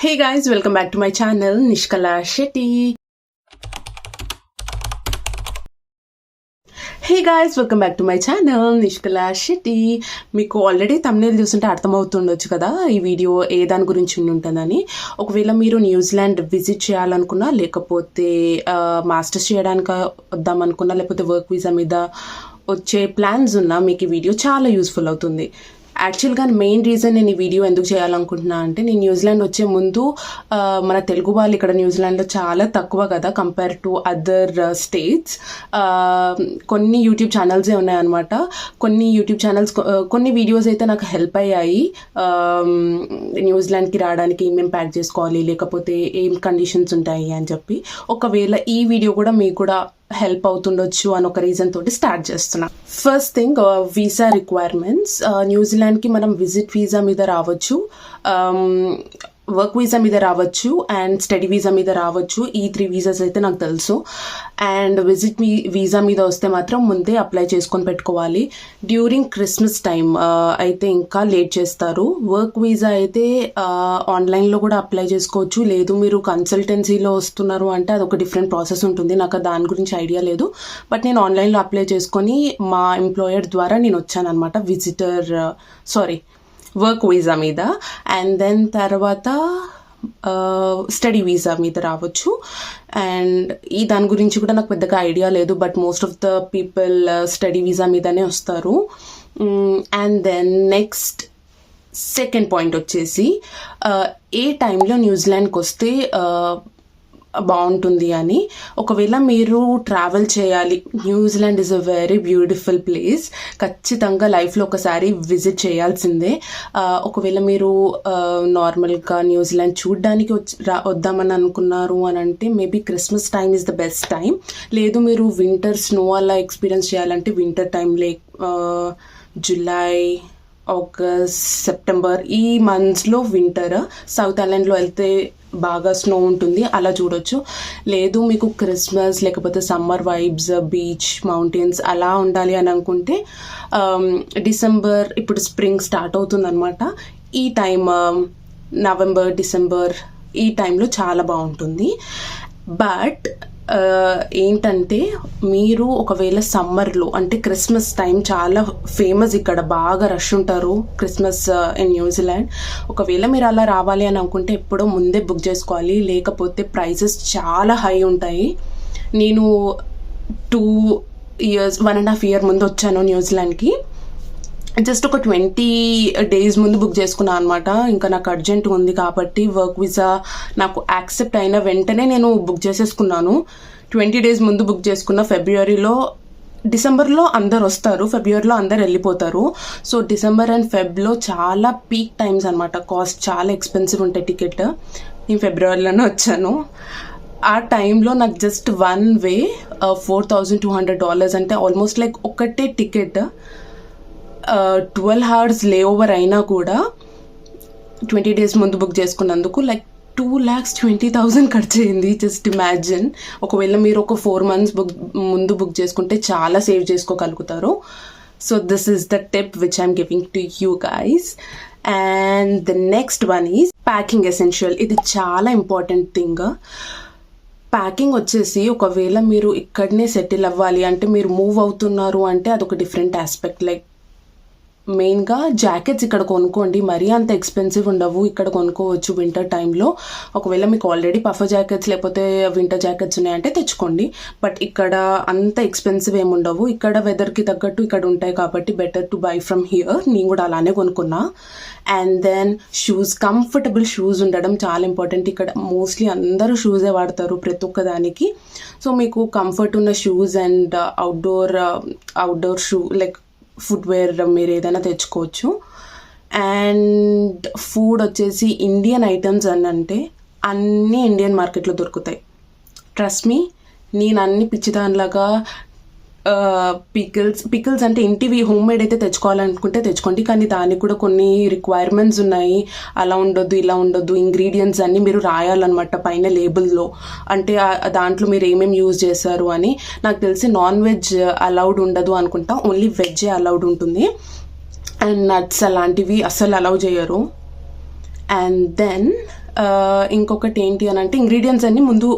Hey guys, welcome back to my channel Nishkala Shetty. Hey guys, welcome back to my channel Nishkala Shetty. మీకు already thumbnail చూస్తుంటే అర్థమవుతుండొచ్చు కదా ఈ video ఏ దాని గురించి ఉంటుందని. ఒకవేళ మీరు న్యూజిలాండ్ విజిట్ చేయాలనుకున్నా, లేకపోతే మాస్టర్స్ చేయడానికి వద్దామనుకున్నా, లేకపోతే వర్క్ వీసా మీద వచ్చే ప్లాన్స్ ఉన్నా మీకు ఈ వీడియో చాలా యూస్ఫుల్ అవుతుంది. యాక్చువల్గా మెయిన్ రీజన్ నేను ఈ వీడియో ఎందుకు చేయాలనుకుంటున్నా అంటే, నేను న్యూజిలాండ్ వచ్చే ముందు మన తెలుగు వాళ్ళు ఇక్కడ న్యూజిలాండ్లో చాలా తక్కువ కదా కంపేర్ టు అదర్ స్టేట్స్. కొన్ని యూట్యూబ్ ఛానల్సే ఉన్నాయన్నమాట. కొన్ని యూట్యూబ్ ఛానల్స్ కొన్ని వీడియోస్ అయితే నాకు హెల్ప్ అయ్యాయి న్యూజిలాండ్కి రావడానికి ఏమేమి ప్యాక్ చేసుకోవాలి, లేకపోతే ఏం కండిషన్స్ ఉంటాయి అని చెప్పి. ఒకవేళ ఈ వీడియో కూడా మీకు కూడా హెల్ప్ అవుతుండొచ్చు అని ఒక రీజన్ తోటి స్టార్ట్ చేస్తున్నా. First thing, visa requirements. న్యూజిలాండ్కి మనం విజిట్ వీసా మీద రావచ్చు, వర్క్ వీసా మీద రావచ్చు అండ్ స్టడీ వీసా మీద రావచ్చు. ఈ 3 వీసాస్ అయితే నాకు తెలుసు. అండ్ విజిట్ వీసా మీద వస్తే మాత్రం ముందే అప్లై చేసుకొని పెట్టుకోవాలి. డ్యూరింగ్ క్రిస్మస్ టైం అయితే ఇంకా లేట్ చేస్తారు. వర్క్ వీసా అయితే ఆన్లైన్లో కూడా అప్లై చేసుకోవచ్చు. లేదు మీరు కన్సల్టెన్సీలో వస్తున్నారు అంటే అదొక డిఫరెంట్ ప్రాసెస్ ఉంటుంది. నాకు దాని గురించి ఐడియా లేదు. బట్ నేను ఆన్లైన్లో అప్లై చేసుకొని మా ఎంప్లాయర్ ద్వారా నేను వచ్చాను అనమాట వర్క్ వీసా మీద. అండ్ దెన్ తర్వాత స్టడీ వీసా మీద రావచ్చు. అండ్ దాని గురించి కూడా నాకు పెద్దగా ఐడియా లేదు, but most of the people study visa మీదనే వస్తారు. And then next second point వచ్చేసి, ఏ టైంలో న్యూజిలాండ్కి వస్తే బాగుంటుంది అని. ఒకవేళ మీరు ట్రావెల్ చేయాలి, New Zealand is a very beautiful place, ఖచ్చితంగా లైఫ్లో ఒకసారి విజిట్ చేయాల్సిందే. ఒకవేళ మీరు నార్మల్గా న్యూజిలాండ్ చూడడానికి వద్దామని అనుకున్నారు అని అంటే maybe Christmas time is the best time. లేదు మీరు వింటర్ స్నో అలా ఎక్స్పీరియన్స్ చేయాలంటే winter time July, August, September ఈ మంత్స్లో వింటర్. సౌత్ ఐలాండ్లో వెళ్తే బాగా స్నో ఉంటుంది, అలా చూడొచ్చు. లేదు మీకు క్రిస్మస్ లేకపోతే సమ్మర్ వైబ్స్, బీచ్, మౌంటైన్స్ అలా ఉండాలి అని అనుకుంటే డిసెంబర్, ఇప్పుడు స్ప్రింగ్ స్టార్ట్ అవుతుంది అనమాట. ఈ టైం నవంబర్, డిసెంబర్ ఈ టైంలో చాలా బాగుంటుంది. బట్ ఏంటంటే మీరు ఒకవేళ సమ్మర్లో అంటే క్రిస్మస్ టైం చాలా ఫేమస్, ఇక్కడ బాగా రష్ ఉంటారు క్రిస్మస్ ఇన్ న్యూజిలాండ్. ఒకవేళ మీరు అలా రావాలి అని అనుకుంటే ఎప్పుడో ముందే బుక్ చేసుకోవాలి, లేకపోతే ప్రైసెస్ చాలా హై ఉంటాయి. నేను 1.5 years ముందు వచ్చాను న్యూజిలాండ్కి. జస్ట్ ఒక 20 days ముందు బుక్ చేసుకున్నాను అనమాట. ఇంకా నాకు అర్జెంట్ ఉంది కాబట్టి వర్క్ వీసా నాకు యాక్సెప్ట్ అయిన వెంటనే నేను బుక్ చేసేసుకున్నాను. 20 days ముందు బుక్ చేసుకున్న. డిసెంబర్లో అందరు వస్తారు, ఫిబ్రవరిలో అందరు వెళ్ళిపోతారు. సో డిసెంబర్ అండ్ ఫెబ్లో చాలా పీక్ టైమ్స్ అనమాట. కాస్ట్ చాలా ఎక్స్పెన్సివ్ ఉంటాయి టికెట్. నేను ఫిబ్రవరిలోనే వచ్చాను. ఆ టైంలో నాకు జస్ట్ వన్ వే $4,200 అంటే ఆల్మోస్ట్ లైక్ ఒకటే టికెట్ 12 hours లే ఓవర్ అయినా కూడా 20 days ముందు బుక్ చేసుకున్నందుకు లైక్ 2,20,000 ఖర్చు అయింది. Just imagine. ఒకవేళ మీరు ఒక 4 months ముందు బుక్ చేసుకుంటే చాలా సేవ్ చేసుకోగలుగుతారు. So this is the tip which I'm giving to you guys. And the next one is packing essential. ఇది చాలా ఇంపార్టెంట్ థింగ్. ప్యాకింగ్ వచ్చేసి ఒకవేళ మీరు ఇక్కడనే సెటిల్ అవ్వాలి అంటే, మీరు మూవ్ అవుతున్నారు అంటే అదొక డిఫరెంట్ ఆస్పెక్ట్. లైక్ మెయిన్గా జాకెట్స్ ఇక్కడ కొనుక్కోండి, మరీ అంత ఎక్స్పెన్సివ్ ఉండవు, ఇక్కడ కొనుక్కోవచ్చు వింటర్ టైంలో. ఒకవేళ మీకు ఆల్రెడీ పఫర్ జాకెట్స్ లేకపోతే వింటర్ జాకెట్స్ ఉన్నాయంటే తెచ్చుకోండి. బట్ ఇక్కడ అంత ఎక్స్పెన్సివ్ ఏమి ఉండవు. ఇక్కడ వెదర్కి తగ్గట్టు ఇక్కడ ఉంటాయి కాబట్టి better to buy from here. నేను కూడా అలానే కొనుక్కున్నా. And then shoes, comfortable shoes ఉండడం చాలా ఇంపార్టెంట్. ఇక్కడ మోస్ట్లీ అందరూ షూసే వాడతారు ప్రతి ఒక్క దానికి. సో మీకు కంఫర్ట్ ఉన్న shoes and outdoor shoe like footwear మీరు ఏదైనా తెచ్చుకోవచ్చు. అండ్ ఫుడ్ వచ్చేసి ఇండియన్ ఐటమ్స్ అని అంటే అన్నీ ఇండియన్ మార్కెట్లో దొరుకుతాయి. ట్రస్ట్ మీ, నేను అన్ని పిచ్చిదానిలాగా పికిల్స్ అంటే ఇంటివి హోమ్ మేడ్ అయితే తెచ్చుకోవాలనుకుంటే తెచ్చుకోండి, కానీ దానికి కూడా కొన్ని రిక్వైర్మెంట్స్ ఉన్నాయి. అలా ఉండొద్దు, ఇలా ఉండొద్దు, ఇంగ్రీడియంట్స్ అన్నీ మీరు రాయాలన్నమాట పైన లేబుల్లో. అంటే దాంట్లో మీరు ఏమేమి యూజ్ చేశారు అని. నాకు తెలిసి నాన్ వెజ్ అలౌడ్ ఉండదు అనుకుంటా, ఓన్లీ వెజ్జే అలౌడ్ ఉంటుంది. అండ్ నట్స్ అలాంటివి అస్సలు అలౌ చేయరు. అండ్ దెన్ ఇంకొకటి ఏంటి అని అంటే ఇంగ్రీడియంట్స్ అన్ని ముందు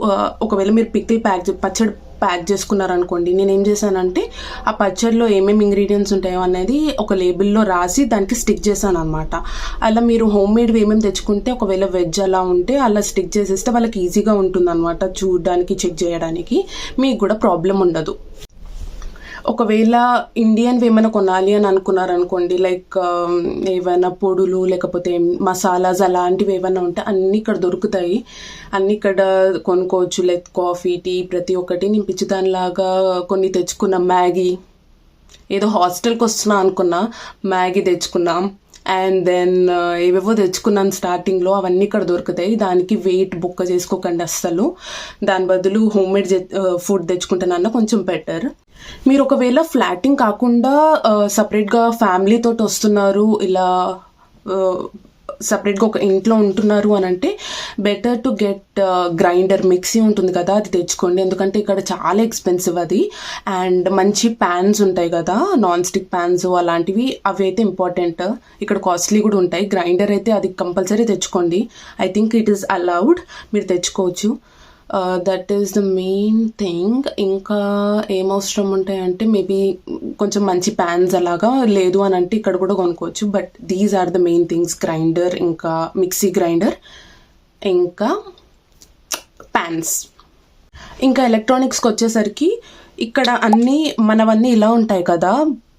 ఒకవేళ మీరు పచ్చడి ప్యాక్ చేసుకున్నారనుకోండి, నేనేం చేశానంటే ఆ పచ్చడిలో ఏమేమి ఇంగ్రీడియంట్స్ ఉంటాయో అనేది ఒక లేబుల్లో రాసి దానికి స్టిక్ చేశాను అనమాట. అలా మీరు హోమ్ మేడ్ ఏమేమి తెచ్చుకుంటే ఒకవేళ వెజ్ అలా ఉంటే అలా స్టిక్ చేసేస్తే వాళ్ళకి ఈజీగా ఉంటుంది అనమాట, చూడడానికి చెక్ చేయడానికి, మీకు కూడా ప్రాబ్లం ఉండదు. ఒకవేళ ఇండియన్వి ఏమైనా కొనాలి అని అనుకున్నారనుకోండి, లైక్ ఏమైనా పొడులు లేకపోతే మసాలాస్ అలాంటివి ఏమైనా ఉంటే అన్నీ ఇక్కడ దొరుకుతాయి, అన్నీ ఇక్కడ కొనుక్కోవచ్చు. లైక్ కాఫీ, టీ, ప్రతి ఒక్కటి. నేను పిచ్చిదానిలాగా కొన్ని తెచ్చుకున్నా. మ్యాగీ, ఏదో హాస్టల్కి వస్తున్నా అనుకున్నా, మ్యాగీ తెచ్చుకున్నాం. అండ్ దెన్ ఏవేవో తెచ్చుకున్నాను స్టార్టింగ్లో, అవన్నీ ఇక్కడ దొరుకుతాయి. దానికి వెయిట్ బుక్ చేసుకోకండి అస్సలు. దాని బదులు హోమ్ మేడ్ ఫుడ్ తెచ్చుకుంటానన్న కొంచెం బెటర్. మీరు ఒకవేళ ఫ్లాటింగ్ కాకుండా సపరేట్గా ఫ్యామిలీ తోటి వస్తున్నారు, ఇలా సపరేట్గా ఒక ఇంట్లో ఉంటున్నారు అని అంటే better to get grinder. Mixie ఉంటుంది కదా, అది తెచ్చుకోండి. ఎందుకంటే ఇక్కడ చాలా ఎక్స్పెన్సివ్ అది. అండ్ మంచి ప్యాన్స్ ఉంటాయి కదా, నాన్ స్టిక్ ప్యాన్స్ అలాంటివి, అవి అయితే ఇంపార్టెంట్. ఇక్కడ కాస్ట్లీ కూడా ఉంటాయి. గ్రైండర్ అయితే అది కంపల్సరీ తెచ్చుకోండి. I think it is allowed, మీరు తెచ్చుకోవచ్చు. That is the main thing. ఇంకా ఏం అవసరం ఉంటాయంటే మేబీ కొంచెం మంచి ప్యాన్స్ అలాగా, లేదు అని అంటే ఇక్కడ కూడా కొనుక్కోవచ్చు. But these are the main things. Grinder, ఇంకా మిక్సీ గ్రైండర్, ఇంకా ప్యాన్స్. ఇంకా ఎలక్ట్రానిక్స్కి వచ్చేసరికి ఇక్కడ మనవన్నీ ఇలా ఉంటాయి కదా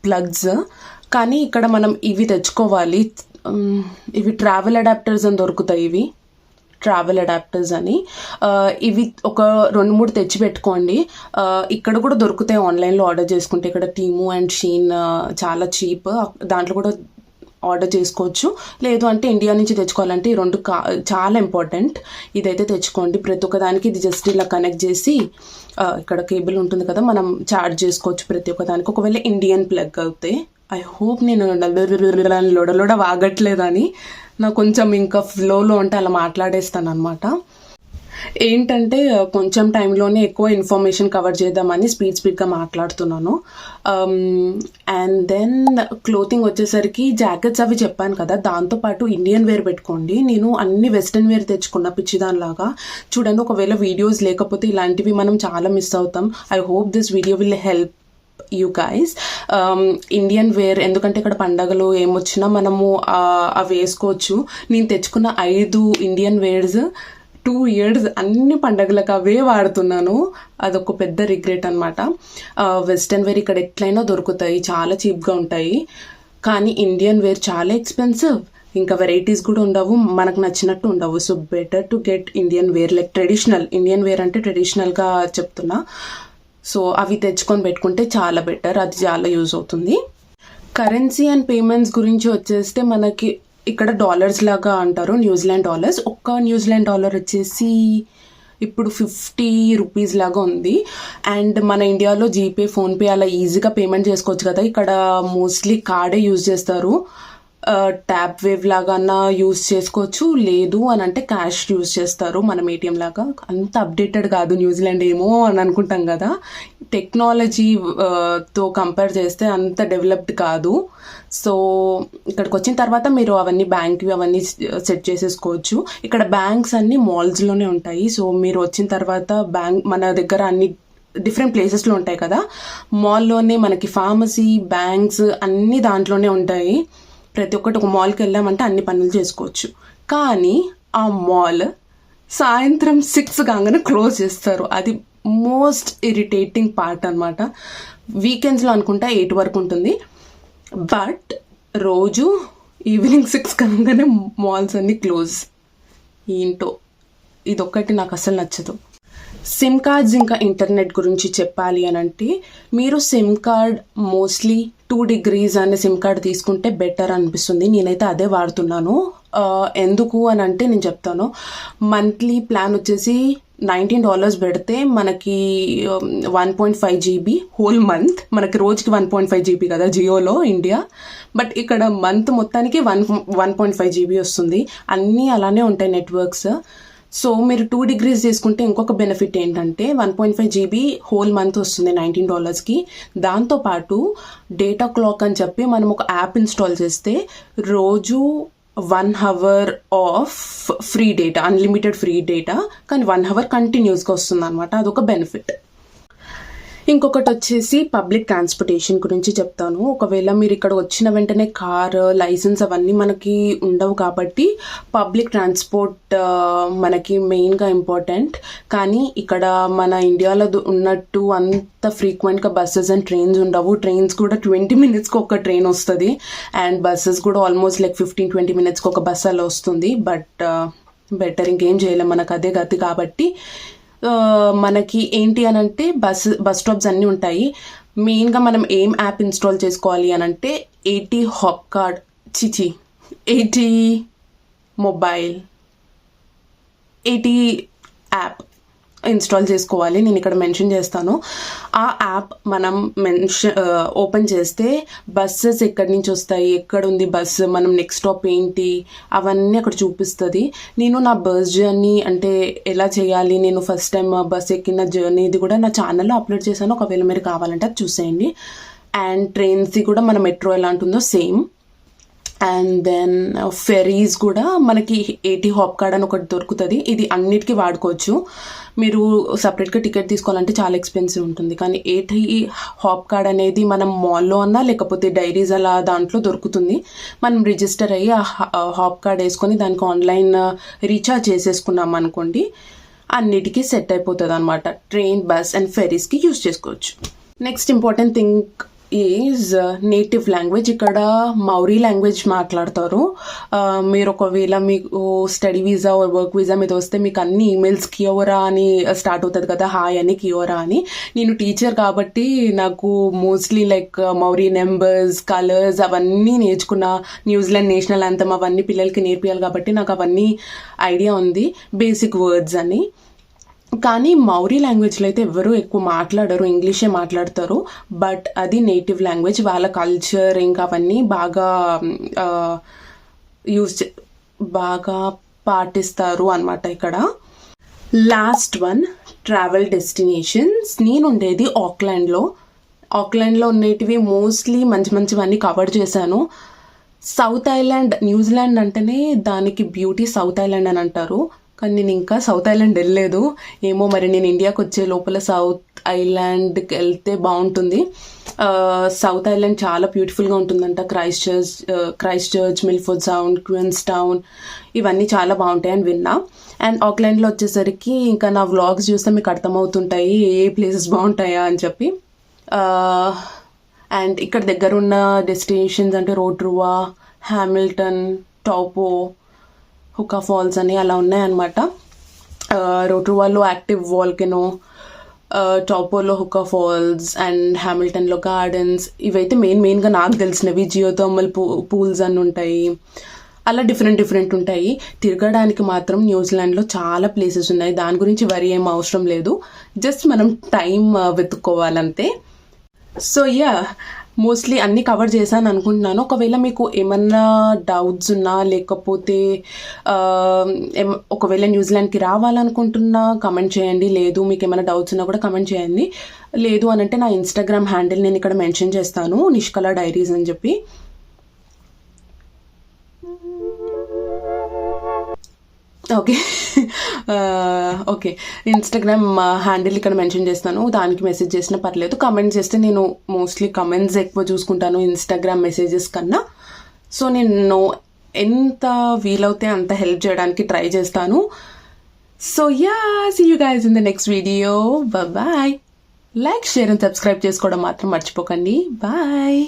ప్లగ్స్, కానీ ఇక్కడ మనం ఇవి తెచ్చుకోవాలి. ఇవి ట్రావెల్ అడాప్టర్స్ అని దొరుకుతాయి. ఇవి ట్రావెల్ అడాప్టర్స్ అని, ఇవి ఒక 2-3 తెచ్చి పెట్టుకోండి. ఇక్కడ కూడా దొరుకుతాయి ఆన్లైన్లో ఆర్డర్ చేసుకుంటే. ఇక్కడ టీము అండ్ షీన్ చాలా చీప్, దాంట్లో కూడా ఆర్డర్ చేసుకోవచ్చు. లేదు అంటే ఇండియా నుంచి తెచ్చుకోవాలంటే ఈ 2 చాలా ఇంపార్టెంట్. ఇదైతే తెచ్చుకోండి. ప్రతి ఒక్క దానికి ఇది జస్ట్ ఇలా కనెక్ట్ చేసి ఇక్కడ కేబుల్ ఉంటుంది కదా, మనం ఛార్జ్ చేసుకోవచ్చు ప్రతి ఒక్క దానికి. ఒకవేళ ఇండియన్ ప్లగ్ అవుతాయి. ఐ హోప్ నేను లొడ వాగట్లేదని, నాకు కొంచెం ఇంకా ఫ్లోలో ఉంటే అలా మాట్లాడేస్తాను అనమాట. ఏంటంటే కొంచెం టైంలోనే ఎక్కువ ఇన్ఫర్మేషన్ కవర్ చేద్దామని స్పీడ్గా మాట్లాడుతున్నాను. అండ్ దెన్ క్లోతింగ్ వచ్చేసరికి జాకెట్స్ అవి చెప్పాను కదా, దాంతోపాటు ఇండియన్ వేర్ పెట్టుకోండి. నేను అన్ని వెస్ట్రన్ వేర్ తెచ్చుకున్నా పిచ్చిదానిలాగా. చూడండి, ఒకవేళ వీడియోస్ లేకపోతే ఇలాంటివి మనం చాలా మిస్ అవుతాం. I hope this video will help you guys. Indian wear, ఎందుకంటే ఇక్కడ పండగలు ఏమొచ్చినా మనము అవి వేసుకోవచ్చు. నేను తెచ్చుకున్న 5 ఇండియన్ వేర్స్ 2 years అన్ని పండగలకు అవే వాడుతున్నాను. అదొక పెద్ద రిగ్రెట్ అనమాట. వెస్ట్రన్ వేర్ ఇక్కడ ఎట్లయినా దొరుకుతాయి, చాలా చీప్గా ఉంటాయి. కానీ ఇండియన్ వేర్ చాలా ఎక్స్పెన్సివ్, ఇంకా వెరైటీస్ కూడా ఉండవు, మనకు నచ్చినట్టు ఉండవు. So better to get Indian wear, like traditional. Indian wear అంటే ట్రెడిషనల్గా చెప్తున్నా. సో అవి తెచ్చుకొని పెట్టుకుంటే చాలా బెటర్, అది చాలా యూజ్ అవుతుంది. కరెన్సీ అండ్ పేమెంట్స్ గురించి వచ్చేస్తే మనకి ఇక్కడ డాలర్స్ లాగా అంటారు, న్యూజిలాండ్ డాలర్స్. ఒక్క న్యూజిలాండ్ డాలర్ వచ్చేసి ఇప్పుడు 50 రూపీస్ లాగా ఉంది. అండ్ మన ఇండియాలో జీపే, ఫోన్పే అలా ఈజీగా పేమెంట్ చేసుకోవచ్చు కదా, ఇక్కడ మోస్ట్లీ కార్డే యూజ్ చేస్తారు. ట్యాప్ వేవ్ లాగా యూజ్ చేసుకోవచ్చు, లేదు అని అంటే క్యాష్ యూజ్ చేస్తారు మనం ఏటీఎం లాగా. అంత అప్డేటెడ్ కాదు న్యూజిలాండ్ ఏమో అని అనుకుంటాం కదా, టెక్నాలజీతో కంపేర్ చేస్తే అంత డెవలప్డ్ కాదు. సో ఇక్కడికి వచ్చిన తర్వాత మీరు అవన్నీ బ్యాంక్వి అవన్నీ సెట్ చేసేసుకోవచ్చు. ఇక్కడ బ్యాంక్స్ అన్ని మాల్స్లోనే ఉంటాయి. సో మీరు వచ్చిన తర్వాత మన దగ్గర అన్ని డిఫరెంట్ ప్లేసెస్లో ఉంటాయి కదా, మాల్లోనే మనకి ఫార్మసీ, బ్యాంక్స్ అన్నీ దాంట్లోనే ఉంటాయి. ప్రతి ఒక్కటి ఒక మాల్కి వెళ్ళామంటే అన్ని పనులు చేసుకోవచ్చు. కానీ ఆ మాల్ సాయంత్రం 6 కాగానే క్లోజ్ చేస్తారు. అది మోస్ట్ ఇరిటేటింగ్ పార్ట్ అనమాట. వీకెండ్స్లో అనుకుంటా 8 వరకు ఉంటుంది, బట్ రోజు ఈవినింగ్ 6 కాగానే మాల్స్ అన్నీ క్లోజ్. ఏంటో ఇదొక్కటి నాకు అసలు నచ్చదు. సిమ్ కార్డ్స్ ఇంకా ఇంటర్నెట్ గురించి చెప్పాలి అని అంటే, మీరు సిమ్ కార్డ్ మోస్ట్లీ 2 degrees అనే సిమ్ కార్డ్ తీసుకుంటే బెటర్ అనిపిస్తుంది. నేనైతే అదే వాడుతున్నాను. ఎందుకు అని అంటే నేను చెప్తాను. మంత్లీ ప్లాన్ వచ్చేసి $19 పెడితే మనకి 1.5 GB హోల్ మంత్. మనకి రోజుకి 1.5 GB కదా జియోలో ఇండియా, బట్ ఇక్కడ మంత్ మొత్తానికి 1.5 GB వస్తుంది. అన్నీ అలానే ఉంటాయి నెట్వర్క్స్. సో మీరు 2 degrees తీసుకుంటే ఇంకొక బెనిఫిట్ ఏంటంటే 1.5 GB హోల్ మంత్ వస్తుంది $19కి. దాంతోపాటు డేటా క్లాక్ అని చెప్పి మనం ఒక యాప్ ఇన్స్టాల్ చేస్తే రోజు 1 hour of free data, unlimited free data, కానీ 1 hour కంటిన్యూస్గా వస్తుంది అనమాట. అదొక బెనిఫిట్. ఇంకొకటి వచ్చేసి పబ్లిక్ ట్రాన్స్పోర్టేషన్ గురించి చెప్తాను. ఒకవేళ మీరు ఇక్కడ వచ్చిన వెంటనే కార్ లైసెన్స్ అవన్నీ మనకి ఉండవు కాబట్టి పబ్లిక్ ట్రాన్స్పోర్ట్ మనకి మెయిన్గా ఇంపార్టెంట్. కానీ ఇక్కడ మన ఇండియాలో ఉన్నట్టు అంత ఫ్రీక్వెంట్గా బస్సెస్ అండ్ ట్రైన్స్ ఉండవు. ట్రైన్స్ కూడా 20 minutesకి ఒక ట్రైన్ వస్తుంది, అండ్ బస్సెస్ కూడా ఆల్మోస్ట్ లైక్ 15-20 minutesకి ఒక బస్ అలా వస్తుంది. బట్ బెటర్, ఇంకేం చేయలేం, మనకు అదే గతి. కాబట్టి మనకి ఏంటి అని అంటే బస్ స్టాప్స్ అన్నీ ఉంటాయి. మెయిన్గా మనం ఏం యాప్ ఇన్స్టాల్ చేసుకోవాలి అని అంటే 80 hop card 80 mobile 80 app install చేసుకోవాలి. నేను ఇక్కడ మెన్షన్ చేస్తాను. ఆ యాప్ మనం ఓపెన్ చేస్తే బస్సెస్ ఎక్కడి నుంచి వస్తాయి, ఎక్కడ ఉంది బస్సు, మనం నెక్స్ట్ స్టాప్ ఏంటి, అవన్నీ అక్కడ చూపిస్తుంది. నేను నా బస్ జర్నీ అంటే ఎలా చేయాలి, నేను ఫస్ట్ టైం బస్ ఎక్కిన జర్నీ ఇది కూడా నా ఛానల్లో అప్లోడ్ చేశాను. ఒకవేళ మీరు కావాలంటే అది చూసేయండి. అండ్ ట్రైన్స్ది కూడా మన మెట్రో ఎలా ఉంటుందో సేమ్. అండ్ దెన్ ఫెరీస్ కూడా మనకి 80 హాప్ కార్డ్ అని ఒకటి దొరుకుతుంది. ఇది అన్నిటికీ వాడుకోవచ్చు. మీరు సపరేట్గా టికెట్ తీసుకోవాలంటే చాలా ఎక్స్పెన్సివ్ ఉంటుంది. కానీ 80 హాప్ కార్డ్ అనేది మనం మాల్లో అన్నా లేకపోతే డైరీస్ అలా దాంట్లో దొరుకుతుంది. మనం రిజిస్టర్ అయ్యి ఆ హాప్ కార్డ్ వేసుకొని దానికి ఆన్లైన్ రీఛార్జ్ చేసేసుకున్నాం అనుకోండి, అన్నిటికీ సెట్ అయిపోతుంది అనమాట. ట్రైన్, బస్ అండ్ ఫెరీస్కి యూజ్ చేసుకోవచ్చు. Next important thing is native language. ఇక్కడ మౌరీ లాంగ్వేజ్ మాట్లాడతారు. మీరు ఒకవేళ మీకు స్టడీ వీసా వర్క్ వీసా మీద వస్తే మీకు అన్ని ఈమెయిల్స్ కియోరా అని స్టార్ట్ అవుతుంది కదా, హాయ్ అని కియోరా అని. నేను టీచర్ కాబట్టి నాకు మోస్ట్లీ లైక్ మౌరీ నెంబర్స్, కలర్స్ అవన్నీ నేర్చుకున్న. న్యూజిలాండ్ నేషనల్ యాంథమ్ అవన్నీ పిల్లలకి నేర్పియాలి కాబట్టి నాకు అవన్నీ ఐడియా ఉంది, బేసిక్ వర్డ్స్ అని. కానీ మౌరీ లాంగ్వేజ్లో అయితే ఎవరు ఎక్కువ మాట్లాడరు, ఇంగ్లీషే మాట్లాడతారు. బట్ అది నేటివ్ లాంగ్వేజ్, వాళ్ళ కల్చర్ ఇంకా అవన్నీ బాగా పాటిస్తారు అనమాట ఇక్కడ. Last one, travel destinations. నేను ఉండేది ఆక్లాండ్లో ఉండేటివి మోస్ట్లీ మంచివన్నీ కవర్ చేశాను. సౌత్ ఐలాండ్, న్యూజిలాండ్ అంటేనే దానికి బ్యూటీ సౌత్ ఐలాండ్ అని అంటారు. కానీ నేను ఇంకా సౌత్ ఐలాండ్ వెళ్ళలేదు. ఏమో మరి నేను ఇండియాకి వచ్చే లోపల సౌత్ ఐలాండ్కి వెళ్తే బాగుంటుంది. సౌత్ ఐలాండ్ చాలా బ్యూటిఫుల్గా ఉంటుందంట. Christchurch, Milford Sound, Queenstown ఇవన్నీ చాలా బాగుంటాయి అని విన్నా. అండ్ ఆక్లాండ్లో వచ్చేసరికి ఇంకా నా వ్లాగ్స్ చూస్తే మీకు అర్థమవుతుంటాయి ఏ ప్లేసెస్ బాగుంటాయా అని చెప్పి. అండ్ ఇక్కడ దగ్గర ఉన్న డెస్టినేషన్స్ అంటే రోట్రువా, హ్యామిల్టన్, టౌపో, హుకా ఫాల్స్ అని అలా ఉన్నాయన్నమాట. రోట్రువాలో యాక్టివ్ వాల్కెనో, టౌపోలో హుకా ఫాల్స్ అండ్ హ్యామిల్టన్లో గార్డెన్స్. ఇవైతే మెయిన్గా నాకు తెలిసినవి. జియోథర్మల్ పూల్స్ అని ఉంటాయి, అలా డిఫరెంట్ ఉంటాయి. తిరగడానికి మాత్రం న్యూజిలాండ్లో చాలా ప్లేసెస్ ఉన్నాయి. దాని గురించి వరి ఏం అవసరం లేదు, జస్ట్ మనం టైం వెతుక్కోవాలంతే. సో మోస్ట్లీ అన్నీ కవర్ చేశాను అనుకుంటున్నాను. ఒకవేళ మీకు ఏమన్నా డౌట్స్ ఉన్నా లేకపోతే ఒకవేళ న్యూజిలాండ్కి రావాలనుకుంటున్నా కమెంట్ చేయండి. లేదు మీకు ఏమైనా డౌట్స్ ఉన్నా కూడా కమెంట్ చేయండి. లేదు అని అంటే నా ఇన్స్టాగ్రామ్ హ్యాండిల్ నేను ఇక్కడ మెన్షన్ చేస్తాను, నిష్కలా డైరీస్ అని చెప్పి. ఓకే ఇన్స్టాగ్రామ్ హ్యాండిల్ ఇక్కడ మెన్షన్ చేస్తాను, దానికి మెసేజ్ చేసినా పర్లేదు. కమెంట్ చేస్తే నేను మోస్ట్లీ కమెంట్స్ ఎక్కువ చూసుకుంటాను ఇన్స్టాగ్రామ్ మెసేజెస్ కన్నా. సో నేను ఎంత వీలవుతే అంత హెల్ప్ చేయడానికి ట్రై చేస్తాను. So see you guys in the next video. Bye. Like, share and subscribe చేసుకోవడం మాత్రం మర్చిపోకండి. బాయ్.